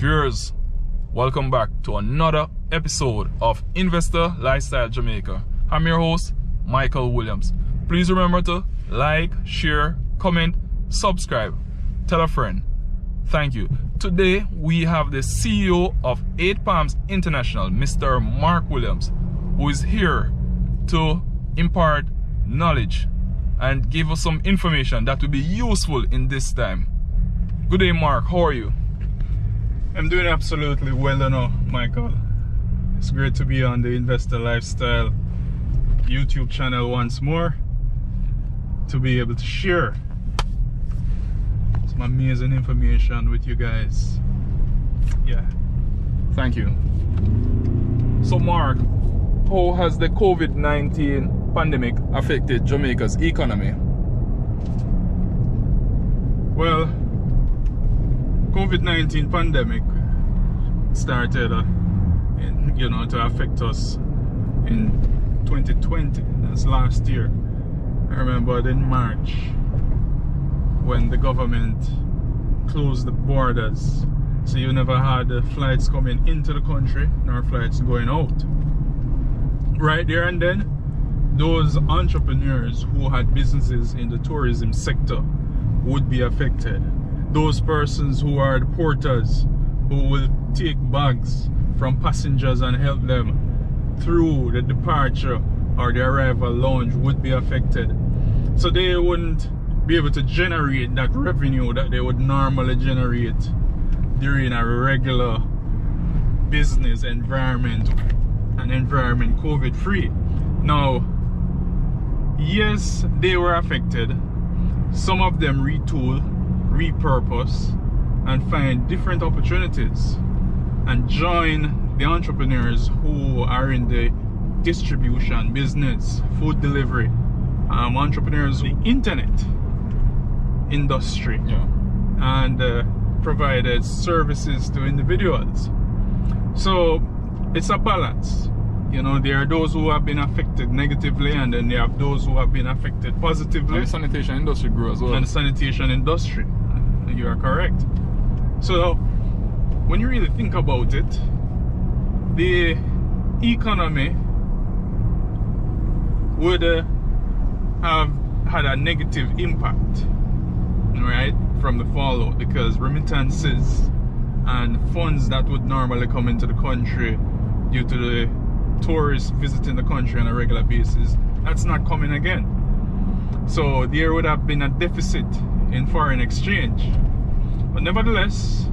Viewers, welcome back to another episode of Investor Lifestyle Jamaica. I'm your host, Michael Williams. Please remember to like, share, comment, subscribe, tell a friend. Thank you. Today we have the CEO of 8 Palms International, Mr. Mark Williams, who is here to impart knowledge and give us some information that will be useful in this time. Good day, Mark. How are you? I'm doing absolutely well, Michael. It's great to be on the Investor Lifestyle YouTube channel once more, to be able to share some amazing information with you guys. Yeah. Thank you. So, Mark, how has the COVID-19 pandemic affected Jamaica's economy? Well, COVID-19 pandemic started, to affect us in 2020. That's last year. I remember in March when the government closed the borders, so you never had flights coming into the country nor flights going out. Right there and then, those entrepreneurs who had businesses in the tourism sector would be affected. Those persons who are the porters, who will take bags from passengers and help them through the departure or the arrival lounge, would be affected. So they wouldn't be able to generate that revenue that they would normally generate during a regular business environment, an environment COVID free. Now, yes, they were affected. Some of them retool, repurpose, and find different opportunities and join the entrepreneurs who are in the distribution business, food delivery, entrepreneurs in the internet industry, and provided services to individuals. So it's a balance. There are those who have been affected negatively, and then there are those who have been affected positively. And the sanitation industry grew as well. And the sanitation industry, you are correct. So when you really think about it, the economy would have had a negative impact, right, from the fallout, because remittances and funds that would normally come into the country due to the tourists visiting the country on a regular basis, that's not coming again. So there would have been a deficit in foreign exchange. But nevertheless,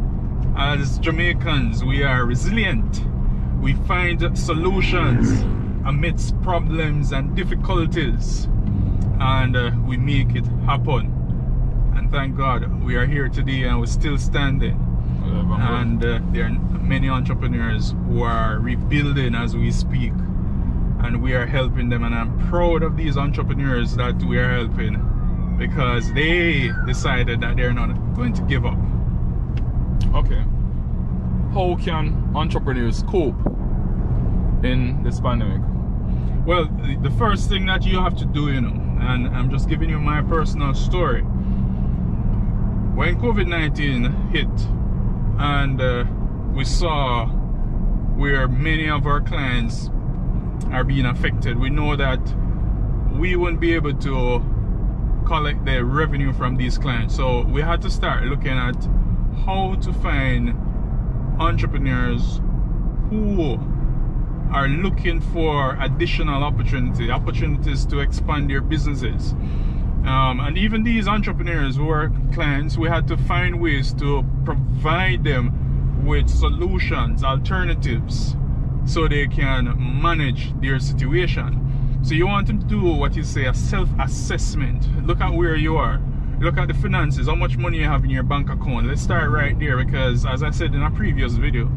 as Jamaicans, we are resilient. We find solutions amidst problems and difficulties, and we make it happen. And thank God we are here today and we're still standing. And there are many entrepreneurs who are rebuilding as we speak, and we are helping them, and I'm proud of these entrepreneurs that we are helping, because they decided that they're not going to give up. Okay. How can entrepreneurs cope in this pandemic? Well, the first thing that you have to do, and I'm just giving you my personal story. When COVID-19 hit, and we saw where many of our clients are being affected, we know that we wouldn't be able to collect the revenue from these clients. So we had to start looking at how to find entrepreneurs who are looking for additional opportunities to expand their businesses. And even these entrepreneurs who are clients, we had to find ways to provide them with solutions, alternatives, so they can manage their situation. So you want them to do what you say, a self-assessment. Look at where you are. Look at the finances, how much money you have in your bank account. Let's start right there, because as I said in a previous video,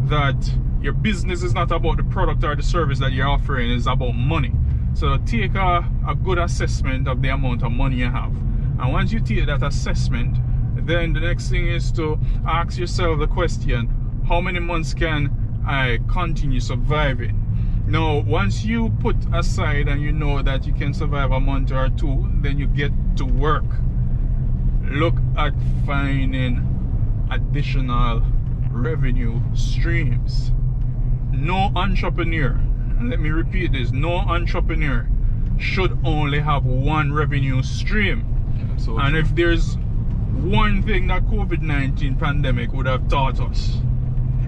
that your business is not about the product or the service that you're offering, it's about money. So take a good assessment of the amount of money you have. And once you take that assessment, then the next thing is to ask yourself the question, how many months can I continue surviving? Now, once you put aside and you know that you can survive a month or two, then you get to work. Look at finding additional revenue streams. No entrepreneur, and let me repeat this, no entrepreneur should only have one revenue stream. So and true. if there's one thing that COVID-19 pandemic would have taught us,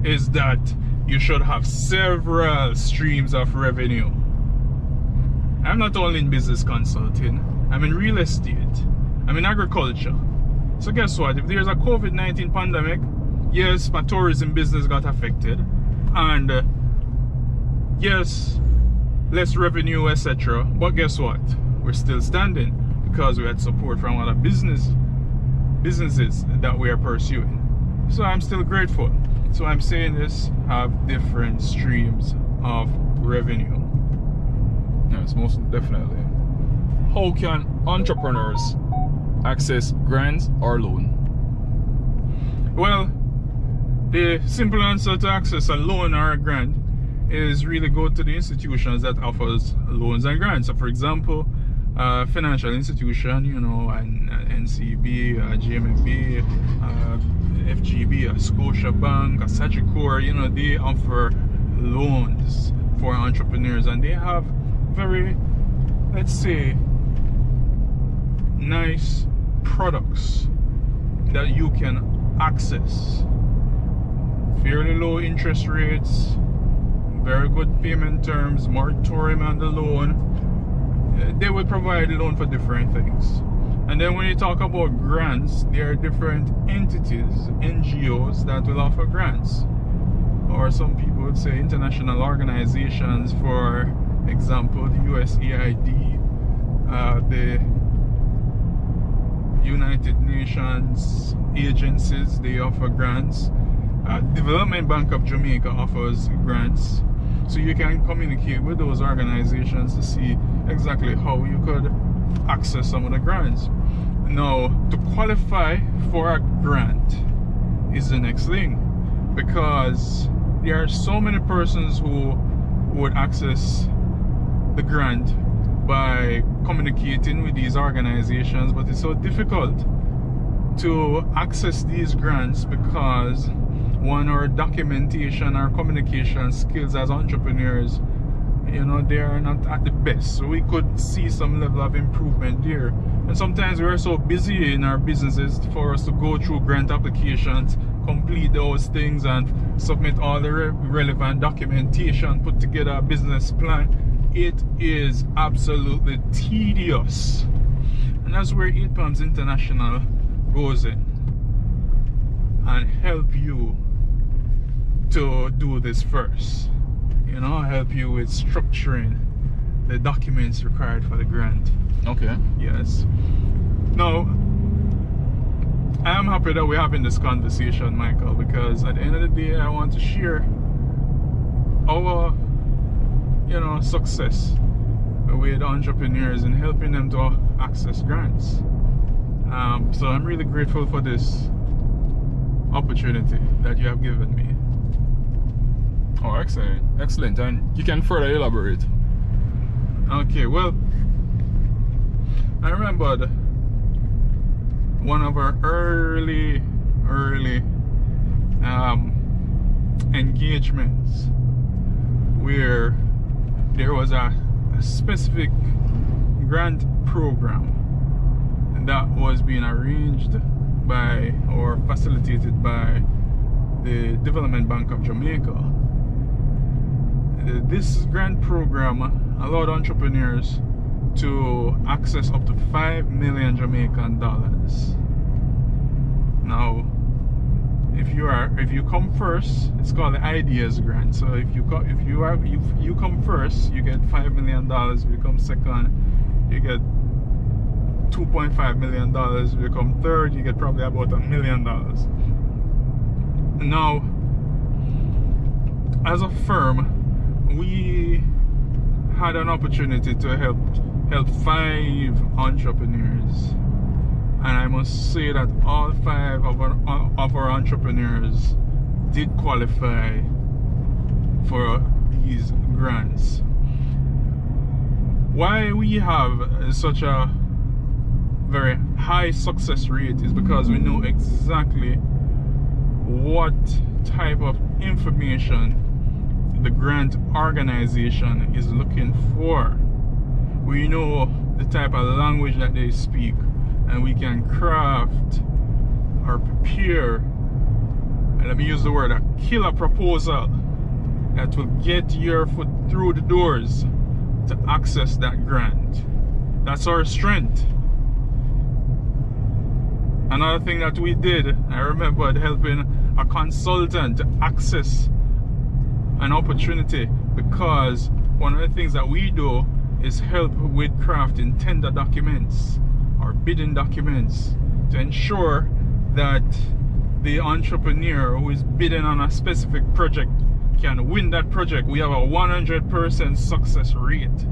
is that you should have several streams of revenue. I'm not only in business consulting, I'm in real estate, I'm in agriculture. So guess what? If there's a COVID-19 pandemic, yes, my tourism business got affected, and yes, less revenue, etc. But guess what? We're still standing because we had support from other businesses that we are pursuing. So I'm still grateful. So I'm saying this, have different streams of revenue. Yes, most definitely. How can entrepreneurs access grants or loan? Well, the simple answer to access a loan or a grant is really go to the institutions that offers loans and grants. So for example, financial institution, you know, an NCB, a GMFB, FGB, a Scotiabank, a Sagicor, you know, they offer loans for entrepreneurs, and they have very, let's say, nice products that you can access. Fairly low interest rates, very good payment terms, moratorium on the loan. They will provide a loan for different things. And then when you talk about grants, there are different entities, NGOs, that will offer grants. Or some people would say international organizations, for example, the USAID, the United Nations agencies, they offer grants. Development Bank of Jamaica offers grants. So you can communicate with those organizations to see exactly how you could access some of the grants. Now, to qualify for a grant is the next thing, because there are so many persons who would access the grant by communicating with these organizations, but it's so difficult to access these grants because one, our documentation, our communication skills as entrepreneurs, you know, they are not at the best. So we could see some level of improvement there. And sometimes we are so busy in our businesses for us to go through grant applications, complete those things, and submit all the relevant documentation, put together a business plan. It is absolutely tedious. And that's where 8 Palms International goes in and help you to do this first. You know, help you with structuring the documents required for the grant. Okay. Yes. Now, I am happy that we're having this conversation, Michael, because at the end of the day, I want to share our, you know, success with entrepreneurs and helping them to access grants. So I'm really grateful for this opportunity that you have given me. Oh, excellent. Excellent. And you can further elaborate. Okay, well, I remembered one of our early engagements where there was a specific grant program that was being arranged by or facilitated by the Development Bank of Jamaica. This grant program allowed entrepreneurs to access up to 5 million Jamaican dollars. Now, if you come first, it's called the Ideas Grant. So if you come first, you get $5 million. If you come second, you get $2.5 million. If you come third, you get probably about $1 million. Now, as a firm, we had an opportunity to help 5 entrepreneurs, and I must say that all 5 of our entrepreneurs did qualify for these grants. Why we have such a very high success rate is because we know exactly what type of information the grant organization is looking for. We know the type of language that they speak, and we can craft or prepare, and let me use the word, a killer proposal that will get your foot through the doors to access that grant. That's our strength. Another thing that we did, I remembered helping a consultant to access an opportunity, because one of the things that we do is help with crafting tender documents or bidding documents to ensure that the entrepreneur who is bidding on a specific project can win that project. We have a 100% success rate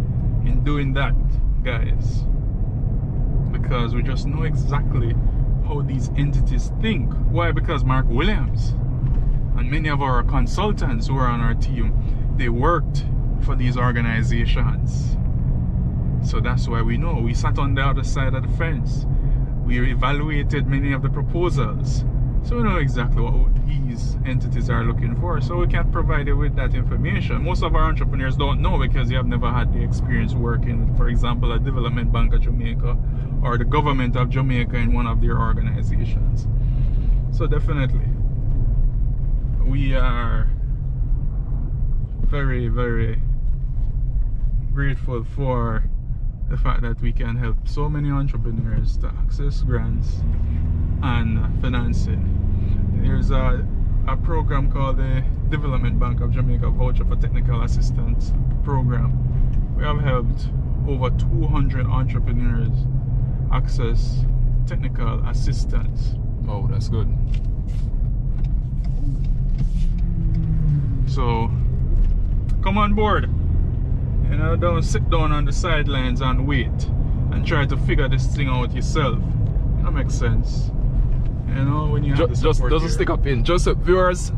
in doing that, guys, because we just know exactly how these entities think. Why? Because Mark Williams and many of our consultants who are on our team, they worked for these organizations. So that's why we know. We sat on the other side of the fence. We evaluated many of the proposals. So we know exactly what these entities are looking for. So we can provide you with that information. Most of our entrepreneurs don't know because they have never had the experience working with, for example, a Development Bank of Jamaica or the government of Jamaica in one of their organizations. So definitely, we are very, very grateful for the fact that we can help so many entrepreneurs to access grants and financing. There's a program called the Development Bank of Jamaica Voucher for Technical Assistance program. We have helped over 200 entrepreneurs access technical assistance. Oh, that's good. So come on board. You know, don't sit down on the sidelines and wait and try to figure this thing out yourself. That makes sense. You know, when you have the support doesn't stick up in. Just viewers,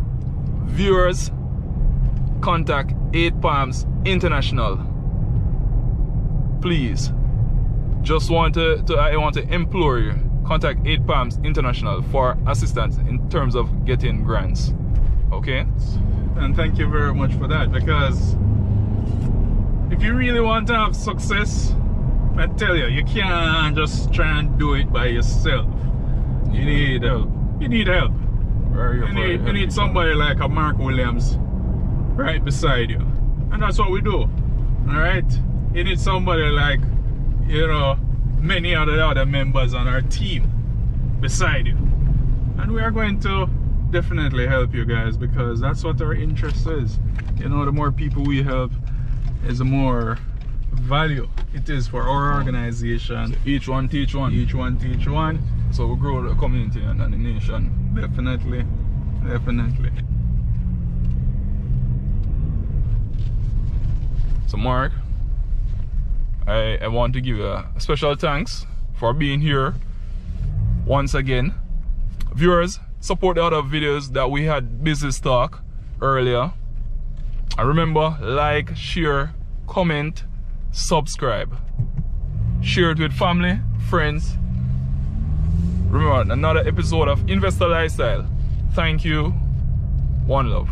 contact 8 Palms International. Please. I want to implore you, contact 8 Palms International for assistance in terms of getting grants. Okay? And thank you very much for that, because if you really want to have success, I tell you, you can't just try and do it by yourself. You need help. You need help. You need somebody like a Mark Williams right beside you. And that's what we do. Alright? You need somebody like, you know, many of the other members on our team beside you. And we are going to definitely help you guys, because that's what our interest is. You know, the more people we help is the more value it is for our organization. So each one teach one. Each one teach one. So we grow the community and the nation. Definitely. Definitely. So Mark, I want to give you a special thanks for being here once again. Viewers, support the other videos that we had business talk earlier. And remember, like, share, comment, subscribe. Share it with family, friends. Remember, another episode of Investor Lifestyle. Thank you. One love.